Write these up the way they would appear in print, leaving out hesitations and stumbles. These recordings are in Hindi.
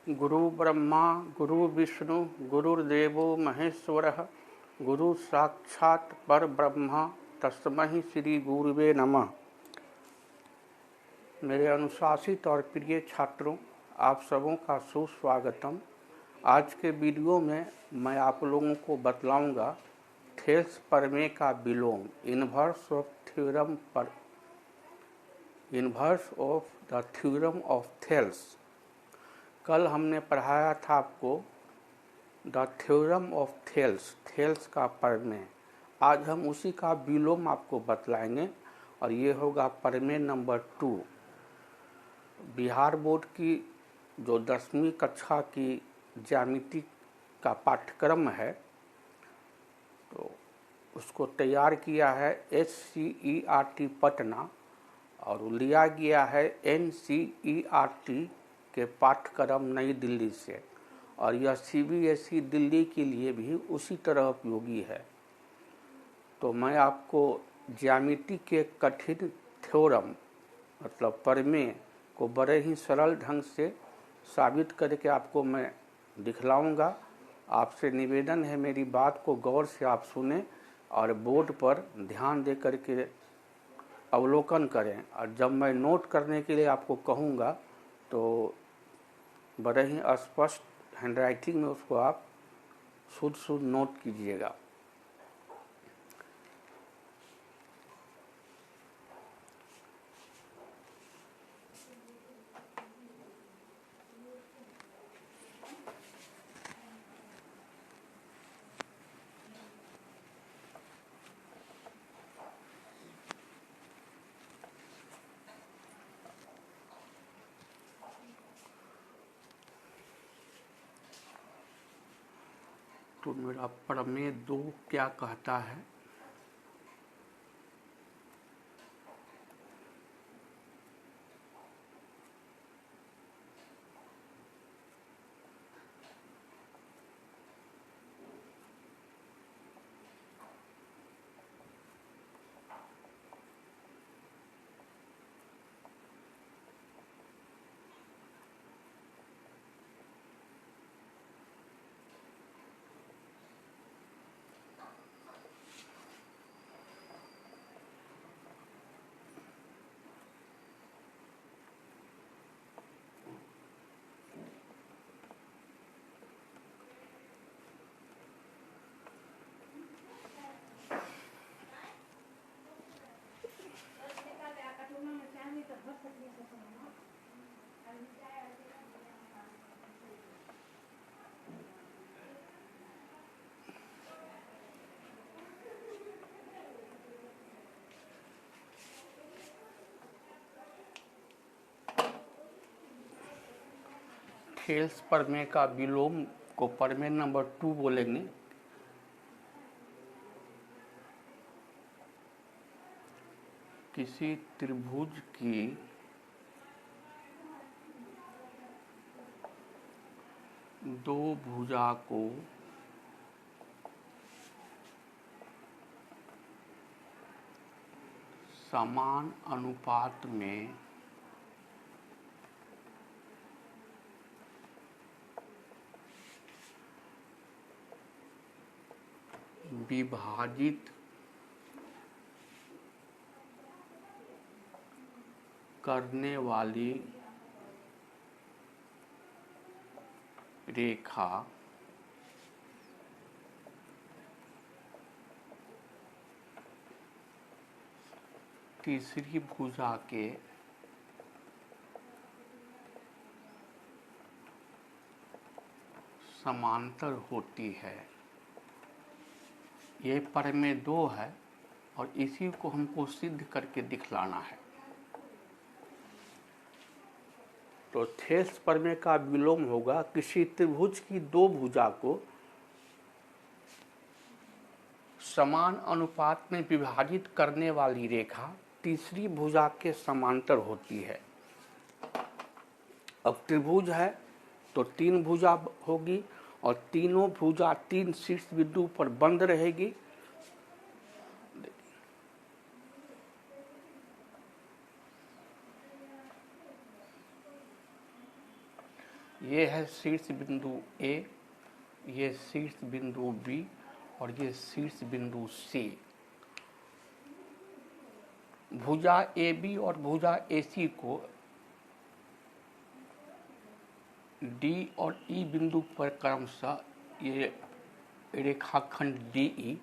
गुरु ब्रह्मा गुरु विष्णु गुरुर्देवो महेश्वरः गुरु साक्षात् परब्रह्म तस्मै श्री गुरुवे नमः। मेरे अनुशासित और प्रिय छात्रों, आप सबों का सुस्वागतम। आज के वीडियो में मैं आप लोगों को बतलाऊंगा थेल्स प्रमेय का विलोम, inverse of the theorem of Thales. कल हमने पढ़ाया था आपको द थ्योरम ऑफ थेल्स का प्रमेय। आज हम उसी का विलोम आपको बतलाएंगे और ये होगा प्रमेय नंबर 2। बिहार बोर्ड की जो 10वीं कक्षा की ज्यामिति का पाठ्यक्रम है, तो उसको तैयार किया है SCERT पटना और लिया गया है NCERT के पाठ्यक्रम नई दिल्ली से, और यह CBSE दिल्ली के लिए भी उसी तरह उपयोगी है। तो मैं आपको ज्यामिति के कठिन थ्योरम मतलब प्रमेय को बड़े ही सरल ढंग से साबित करके आपको मैं दिखलाऊंगा। आपसे निवेदन है, मेरी बात को गौर से आप सुने और बोर्ड पर ध्यान दे करके अवलोकन करें, और जब मैं नोट करने के लिए आपको कहूँगा तो बड़े ही स्पष्ट हैंडराइटिंग में उसको आप शुद्ध नोट कीजिएगा। तो मेरा प्रमेय 2 क्या कहता है? थेल्स प्रमेय का विलोम को प्रमेय नंबर 2 बोलेंगे। किसी त्रिभुज की दो भुजा को समान अनुपात में विभाजित करने वाली रेखा तीसरी भुजा के समांतर होती है। ये प्रमेय 2 है और इसी को हमको सिद्ध करके दिखलाना है। तो थेल्स प्रमेय का विलोम होगा किसी त्रिभुज की 2 भुजा को समान अनुपात में विभाजित करने वाली रेखा तीसरी भुजा के समांतर होती है। अब त्रिभुज है तो 3 भुजा होगी और तीनों भुजा 3 शीर्ष बिंदु पर बंद रहेगी। ये है शीर्ष बिंदु ए, ये शीर्ष बिंदु बी और ये शीर्ष बिंदु सी। भुजा ए बी और भुजा ए सी को डी और ई बिंदु पर क्रमशः ये रेखाखंड डी ई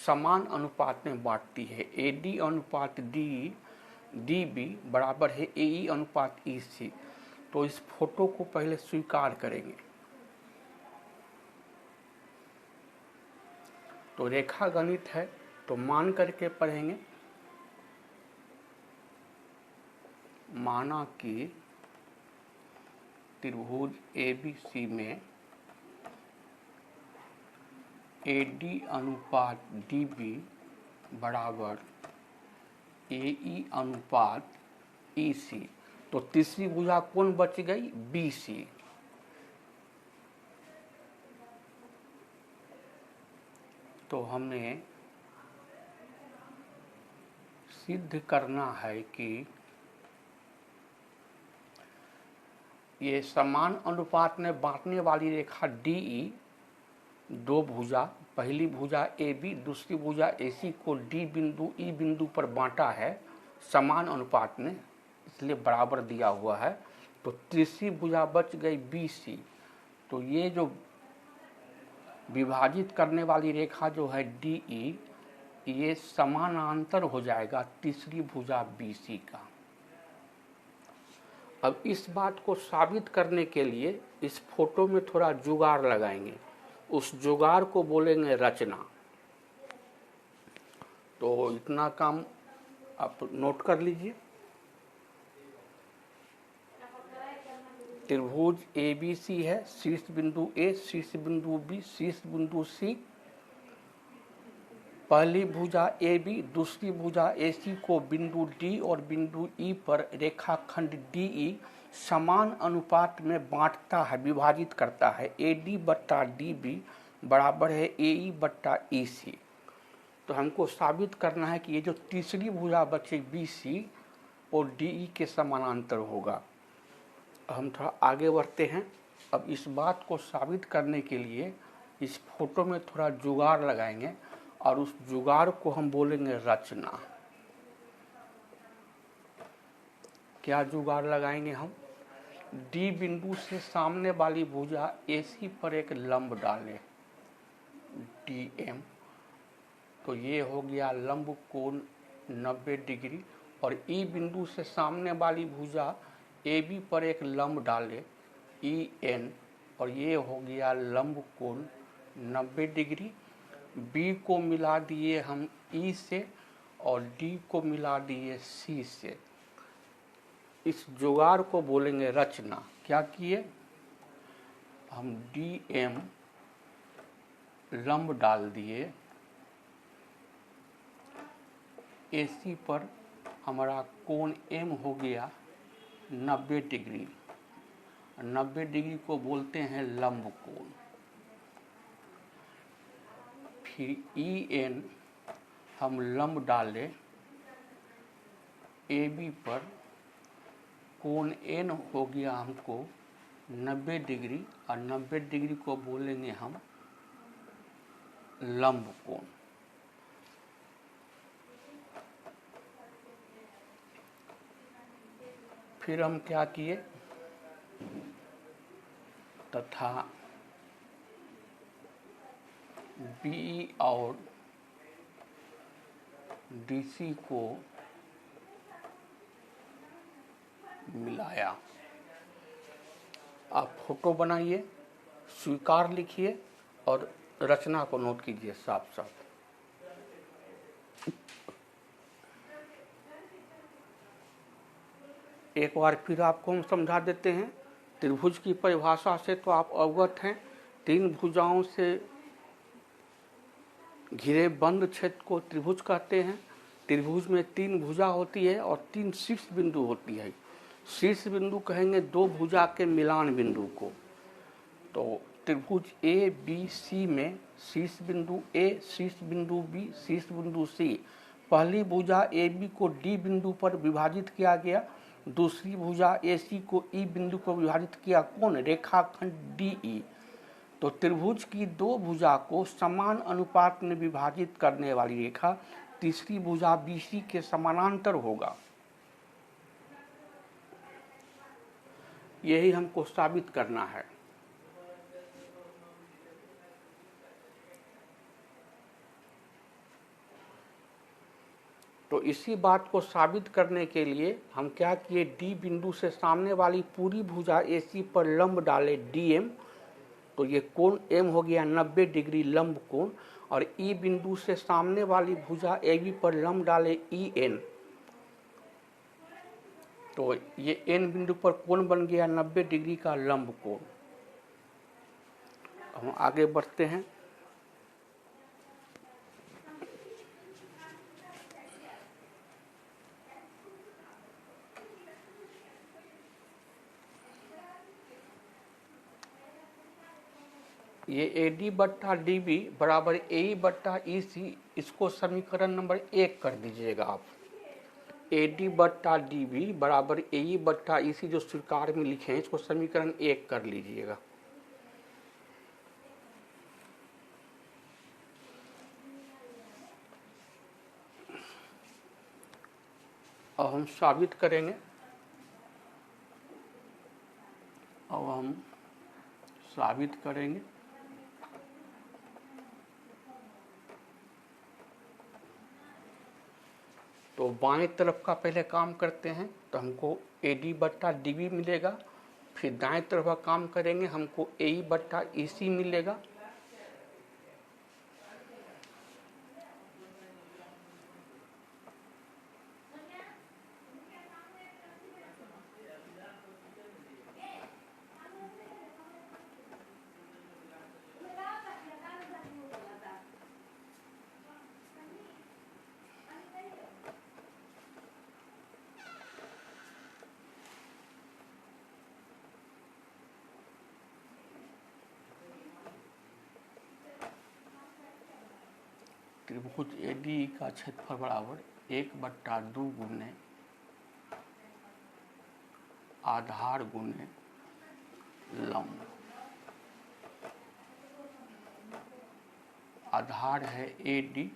समान अनुपात में बांटती है। ए डी अनुपात डी बी बराबर है ए ई अनुपात ई सी। तो इस फोटो को पहले स्वीकार करेंगे। तो रेखा गणित है तो मान करके पढ़ेंगे। माना कि त्रिभुज ABC में AD अनुपात DB बराबर AE अनुपात EC। तो तीसरी भुजा कौन बच गई? BC। तो हमें सिद्ध करना है कि ये समान अनुपात में बांटने वाली रेखा DE दो भुजा, पहली भुजा AB दूसरी भुजा AC को D बिंदु E बिंदु पर बांटा है समान अनुपात में, इसलिए बराबर दिया हुआ है। तो तीसरी भुजा बच गई BC। तो ये जो विभाजित करने वाली रेखा जो है DE, ये समानांतर हो जाएगा तीसरी भुजा BC का। अब इस बात को साबित करने के लिए इस फोटो में थोड़ा जुगाड़ लगाएंगे। उस जुगाड़ को बोलेंगे रचना। तो इतना काम आप नोट कर लीजिए। त्रिभुज ABC है, शीर्ष बिंदु A, शीर्ष बिंदु B, शीर्ष बिंदु C। पहली भुजा AB दूसरी भुजा AC को बिंदु D और बिंदु E पर रेखाखंड DE समान अनुपात में बांटता है, विभाजित करता है। AD बट्टा DB बराबर है AE बट्टा EC। तो हमको साबित करना है कि ये जो तीसरी भुजा बची BC और DE के समानांतर होगा। हम थोड़ा आगे बढ़ते हैं। अब इस बात को साबित करने के लिए इस फोटो में थोड़ा जुगाड़ लगाएंगे और उस जुगाड़ को हम बोलेंगे रचना। क्या जुगाड़ लगाएंगे हम? D बिंदु से सामने वाली भुजा AC पर एक लंब डालें DM। तो ये हो गया लंब कोण 90 डिग्री। और E बिंदु से सामने वाली भुजा AB पर एक लंब डालें EN। और ये हो गया लंब कोण 90 डिग्री। B को मिला दिए हम E से और D को मिला दिए C से। इस जुगाड़ को बोलेंगे रचना। क्या किए? हम DM लंब डाल दिए, AC पर हमारा कोण M हो गया 90 डिग्री। 90 डिग्री को बोलते हैं लंब कोण। फिर EN हम लंब डालें AB पर, कोण N हो गया हमको 90 डिग्री और 90 डिग्री को बोलेंगे हम लंब कोण। फिर हम क्या किए? तथा BE और DC को मिलाया। आप फोटो बनाइए, स्वीकार लिखिए और रचना को नोट कीजिए साफ साफ। एक बार फिर आपको हम समझा देते हैं। त्रिभुज की परिभाषा से तो आप अवगत हैं। तीन भुजाओं से घिरे बंद क्षेत्र को त्रिभुज कहते हैं। त्रिभुज में तीन भुजा होती है और तीन शीर्ष बिंदु होती है। शीर्ष बिंदु कहेंगे दो भुजा के मिलान बिंदु को। तो त्रिभुज ABC में शीर्ष बिंदु A, शीर्ष बिंदु B, शीर्ष बिंदु C। पहली भुजा AB को D बिंदु पर विभाजित किया गया दूसरी भुजा AC को E बिंदु पर विभाजित किया कौन? रेखाखंड DE। तो त्रिभुज की दो भुजा को समान अनुपात में विभाजित करने वाली रेखा तीसरी भुजा BC के समानांतर होगा। यही हमको साबित करना है। तो इसी बात को साबित करने के लिए हम क्या किए, D बिंदु से सामने वाली पूरी भुजा AC पर लंब डाले DM, तो ये कोण M हो गया 90 डिग्री लंब कोण, और E बिंदु से सामने वाली भुजा AB पर लंब डाले EN, तो ये N बिंदु पर कोण बन गया 90 डिग्री का लंब कोण। हम आगे बढ़ते हैं। ये AD बट्टा DB बराबर AE बट्टा EC, इसको समीकरण नंबर 1 कर दीजिएगा आप। AD बट्टा DB बराबर AE बट्टा EC जो स्वीकार में लिखे हैं, इसको समीकरण 1 कर लीजिएगा। अब हम साबित करेंगे। तो बाएं तरफ का पहले काम करते हैं, तो हमको AD बट्टा DB मिलेगा। फिर दाएं तरफ का काम करेंगे, हमको AE बट्टा EC मिलेगा। त्रिभुज ADE का क्षेत्रफल बराबर 1/2 गुने आधार गुने लंब। आधार है AD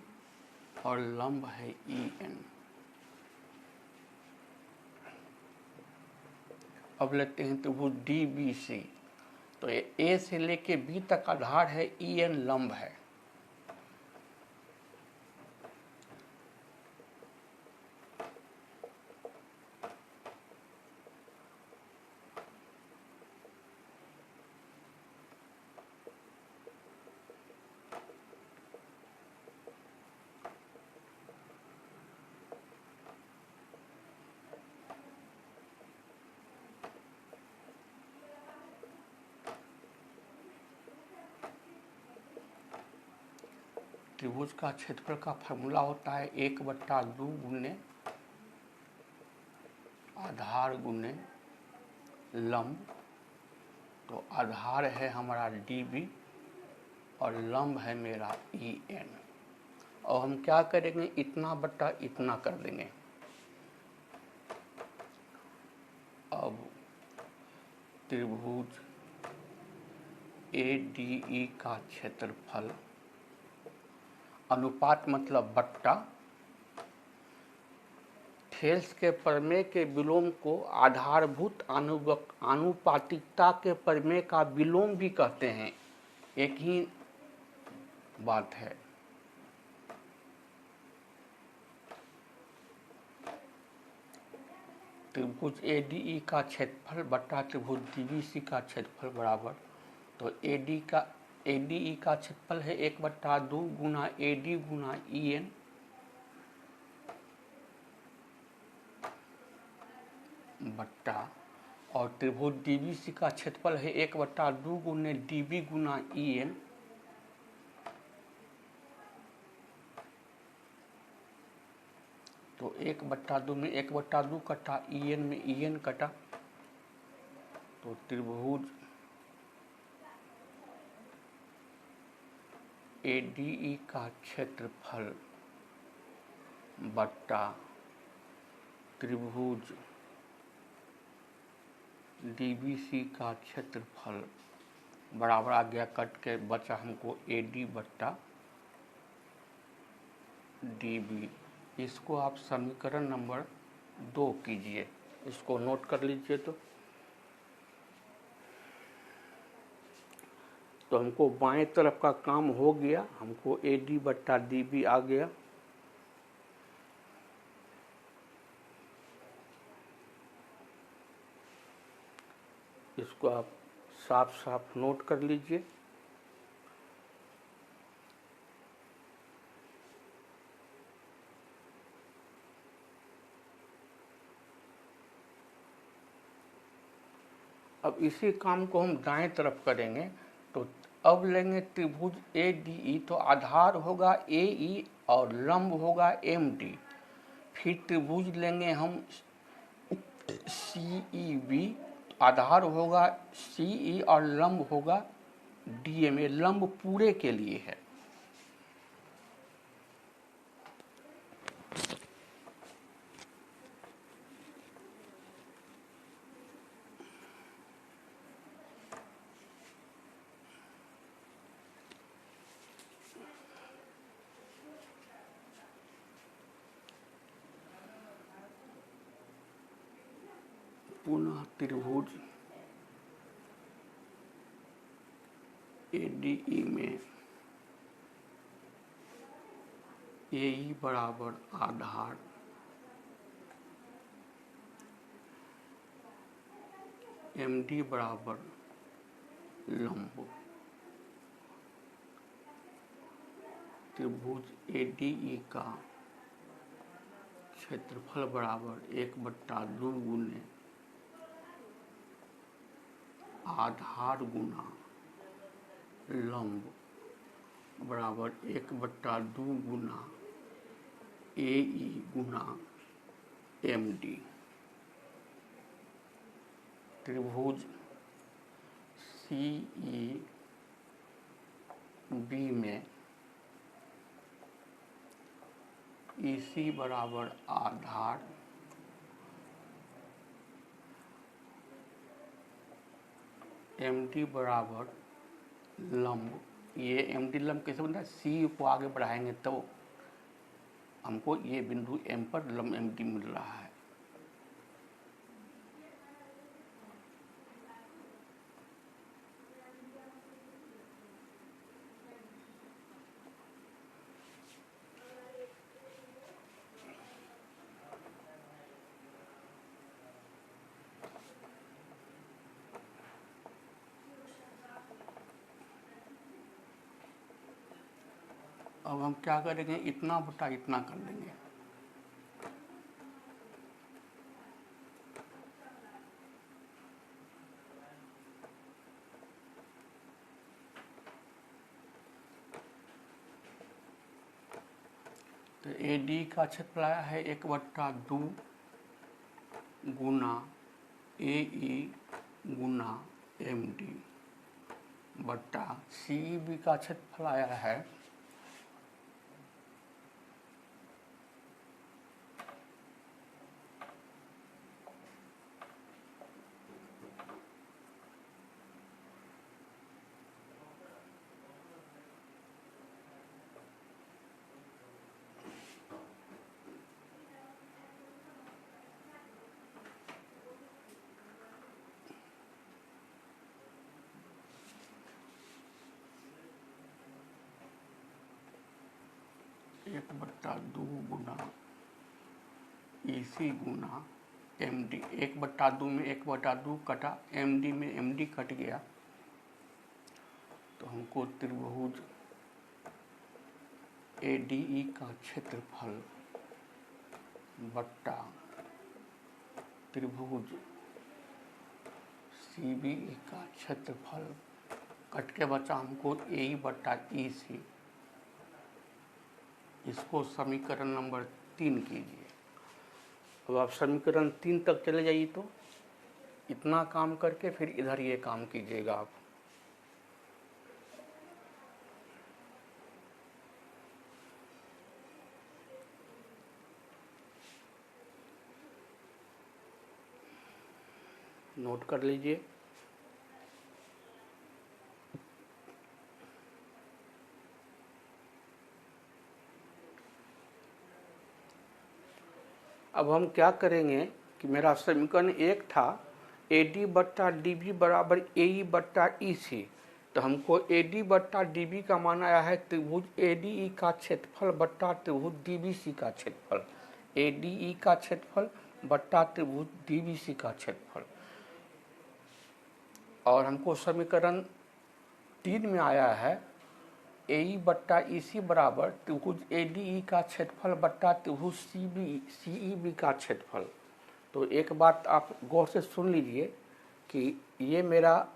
और लंब है EN। अब लेते हैं त्रिभुज DBC, तो ये A से लेके B तक आधार है, EN लंब है। त्रिभुज का क्षेत्रफल का फॉर्मूला होता है 1/2 गुने आधार गुने लंब। तो आधार है हमारा DB और लंब है मेरा EN। और हम क्या करेंगे, इतना बट्टा इतना कर देंगे। अब त्रिभुज ADE का क्षेत्रफल, अनुपात मतलब बट्टा, थेल्स के प्रमेय के विलोम को आधारभूत आनुपातिकता के प्रमेय का विलोम भी कहते हैं, एक ही बात है। त्रिभुज ADE का क्षेत्रफल बट्टा त्रिभुज DBC का क्षेत्रफल बराबर, तो ADE का क्षेत्रफल है 1/2 गुना AD गुना EN बट्टा, और त्रिभुज DBC का क्षेत्रफल है 1/2 गुने DB गुना EN। तो 1/2 में 1/2 कटा, EN में EN कटा, तो त्रिभुज ADE का क्षेत्रफल बट्टा त्रिभुज DBC का क्षेत्रफल बराबर आ गया, कट के बचा हमको AD बट्टा DB। इसको आप समीकरण नंबर 2 कीजिए, इसको नोट कर लीजिए। तो हमको बाएं तरफ का काम हो गया, हमको AD बट्टा DB आ गया। इसको आप साफ साफ नोट कर लीजिए। अब इसी काम को हम दाएं तरफ करेंगे। तो अब लेंगे त्रिभुज ADE, तो आधार होगा AE और लंब होगा MD। फिर त्रिभुज लेंगे हम CEB, आधार होगा CE और लंब होगा DM। ये लंब पूरे के लिए है। पुनः त्रिभुज ADE में AE बराबर आधार, MD बराबर लंब। त्रिभुज ADE का क्षेत्रफल बराबर 1/2 गुने आधार गुना लंब बराबर 1/2 गुना AE गुना MD। त्रिभुज CEB में EC बराबर आधार, MD बराबर लंब। ये MD लंब कैसे बनता है? C को आगे बढ़ाएंगे तो हमको ये बिंदु M पर लंब MD मिल रहा है। अब हम क्या करेंगे, इतना बटा इतना कर लेंगे। तो AD का क्षेत्रफल आया है 1/2 गुना AE गुना MD बट्टा CEB का क्षेत्रफल आया है 1/2 गुना EC गुना MD। 1/2 में 1/2 कटा, MD में MD कट गया, तो हमको त्रिभुज ADE का क्षेत्रफल बट्टा त्रिभुज CBE का क्षेत्रफल कट के बचा हमको AE बट्टा EC। इसको समीकरण नंबर 3 कीजिए। अब आप समीकरण 3 तक चले जाइए, तो इतना काम करके फिर इधर ये काम कीजिएगा आप। नोट कर लीजिए। अब हम क्या करेंगे कि मेरा समीकरण एक था AD बट्टा DB बराबर AE बट्टा EC। तो हमको AD बट्टा DB का मान आया है त्रिभुज ADE का क्षेत्रफल बट्टा त्रिभुज DBC का क्षेत्रफल। ADE का क्षेत्रफल बट्टा त्रिभुज DBC का क्षेत्रफल। और हमको समीकरण 3 में आया है AE बट्टा EC बराबर त्रिभुज ADE का क्षेत्रफल बट्टा त्रिभुज CEB का क्षेत्रफल। तो एक बात आप गौर से सुन लीजिए कि ये मेरा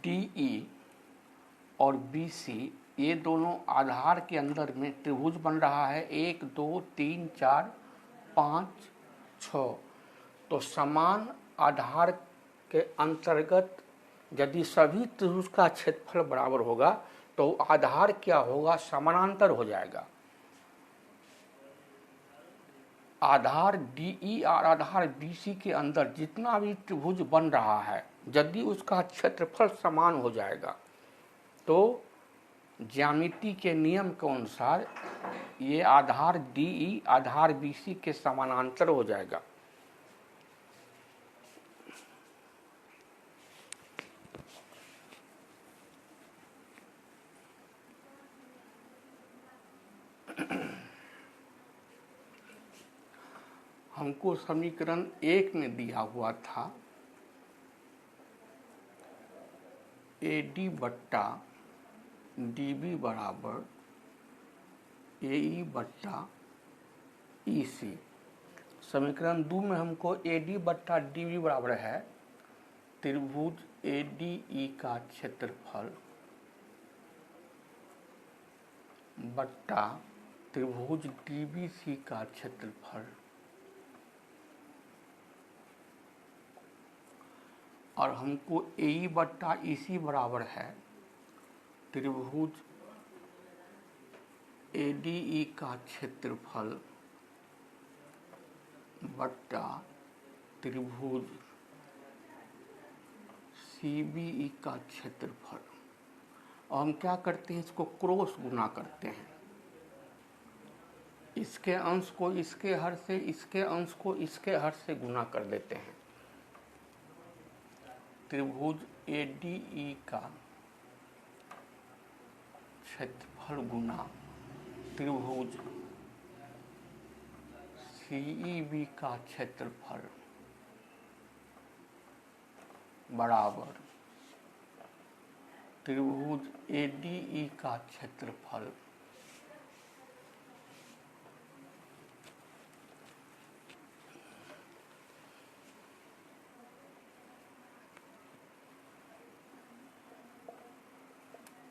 DE और BC ये दोनों आधार के अंदर में त्रिभुज बन रहा है 1 2 3 4 5 6। तो समान आधार के अंतर्गत यदि सभी त्रिभुज का क्षेत्रफल बराबर होगा तो आधार क्या होगा, समानांतर हो जाएगा। आधार DE और आधार BC के अंदर जितना भी त्रिभुज बन रहा है यदि उसका क्षेत्रफल समान हो जाएगा तो ज्यामिति के नियम के अनुसार ये आधार DE आधार BC के समानांतर हो जाएगा। हमको समीकरण 1 में दिया हुआ था AD बट्टा DB बराबर AE बट्टा EC। समीकरण 2 में हमको AD बट्टा DB बराबर है त्रिभुज ADE का क्षेत्रफल बट्टा त्रिभुज DBC का क्षेत्रफल। और हमको AE बट्टा EC बराबर है त्रिभुज ADE का क्षेत्रफल बट्टा त्रिभुज CBE का क्षेत्रफल। और हम क्या करते हैं, इसको क्रॉस गुना करते हैं। इसके अंश को इसके हर से, इसके अंश को इसके हर से गुना कर देते हैं। त्रिभुज ADE का क्षेत्रफल गुना त्रिभुज CEB का क्षेत्रफल बराबर त्रिभुज ADE का क्षेत्रफल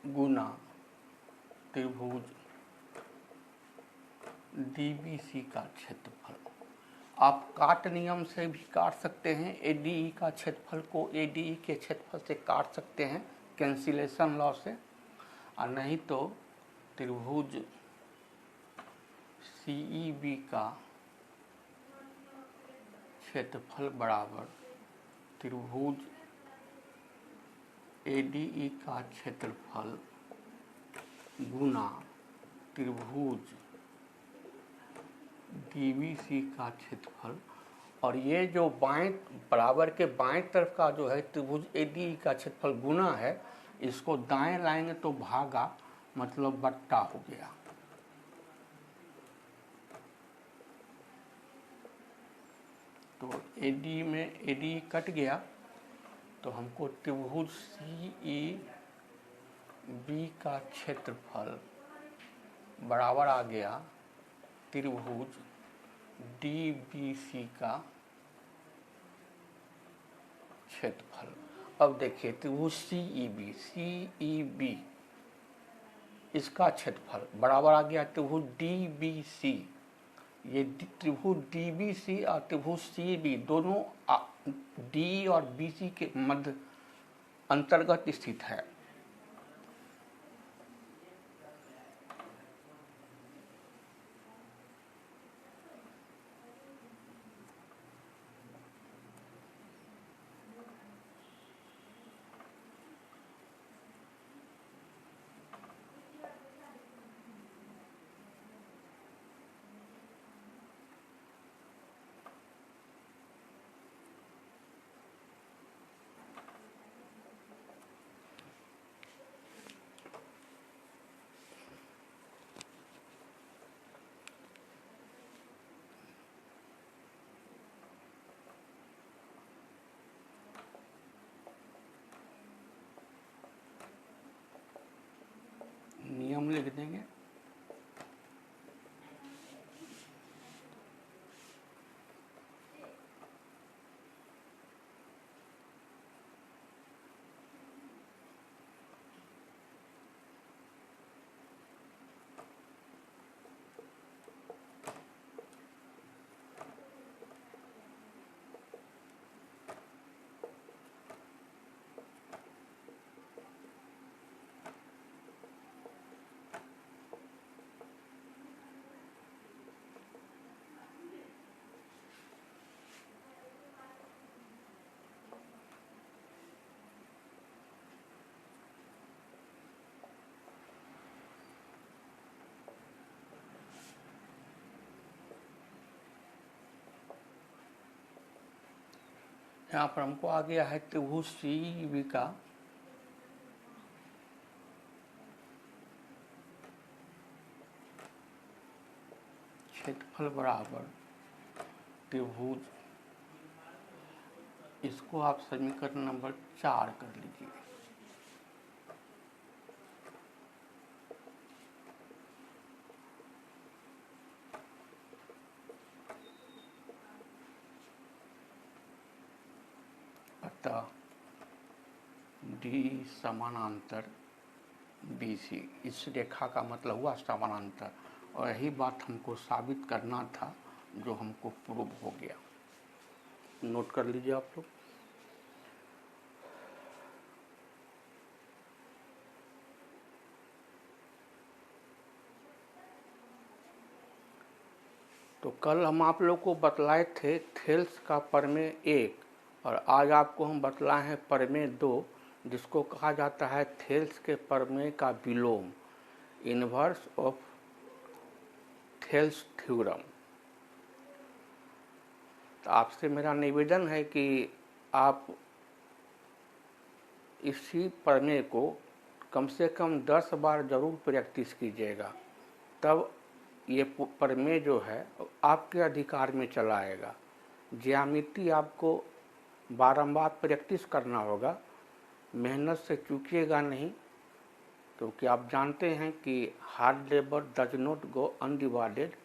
गुना त्रिभुज DBC का क्षेत्रफल। आप काट नियम से भी काट सकते हैं, ADE का क्षेत्रफल को ADE के क्षेत्रफल से काट सकते हैं कैंसिलेशन लॉ से, और नहीं तो त्रिभुज CEB का क्षेत्रफल बराबर त्रिभुज ADE का क्षेत्रफल गुना त्रिभुज DBC का क्षेत्रफल। और ये जो बाएं बराबर के बाएं तरफ का जो है त्रिभुज ADE का क्षेत्रफल गुना है, इसको दाएं लाएंगे तो भागा मतलब बट्टा हो गया। तो ADE में ADE कट गया तो हमको त्रिभुज CEB का क्षेत्रफल बराबर आ गया त्रिभुज DBC का क्षेत्रफल। अब देखिए त्रिभुज CEB इसका क्षेत्रफल बराबर आ गया त्रिभुज DBC। ये त्रिभुज DBC और त्रिभुज CEB दोनों DE और BC के मध्य अंतर्गत स्थित है। लिख देंगे। यहाँ पर हमको आ गया है त्रिभुज CEB का क्षेत्रफल बराबर त्रिभुज, इसको आप समीकरण नंबर 4 कर लीजिए। अतः डी समानांतर BC, इस रेखा का मतलब हुआ समानांतर, और यही बात हमको साबित करना था जो हमको प्रूव हो गया। नोट कर लीजिए आप लोग। तो कल हम आप लोग को बतलाए थे थेल्स का प्रमेय 1, और आज आपको हम बतलाए हैं प्रमेय 2, जिसको कहा जाता है थेल्स के प्रमेय का विलोम, इन्वर्स ऑफ थेल्स थ्योरम। तो आपसे मेरा निवेदन है कि आप इसी प्रमेय को कम से कम 10 बार जरूर प्रैक्टिस कीजिएगा, तब ये प्रमेय जो है आपके अधिकार में चला आएगा। ज्यामिति आपको बारंबार प्रैक्टिस करना होगा, मेहनत से चूकिएगा नहीं, क्योंकि आप जानते हैं कि hard labour does not go undivided.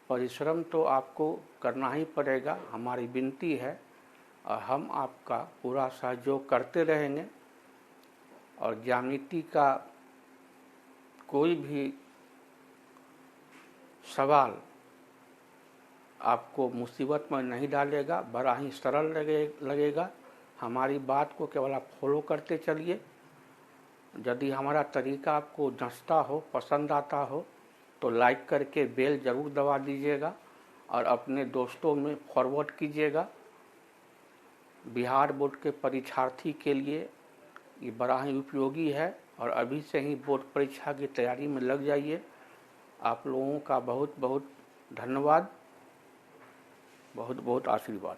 परिश्रम तो आपको करना ही पड़ेगा, हमारी विनती है, और हम आपका पूरा सहयोग करते रहेंगे। और ज्यामिति का कोई भी सवाल आपको मुसीबत में नहीं डालेगा, बड़ा ही सरल लगेगा। हमारी बात को केवल आप फॉलो करते चलिए। यदि हमारा तरीका आपको जँचता हो, पसंद आता हो, तो लाइक करके बेल ज़रूर दबा दीजिएगा और अपने दोस्तों में फॉरवर्ड कीजिएगा। बिहार बोर्ड के परीक्षार्थी के लिए ये बड़ा ही उपयोगी है, और अभी से ही बोर्ड परीक्षा की तैयारी में लग जाइए। आप लोगों का बहुत बहुत धन्यवाद, बहुत बहुत आशीर्वाद।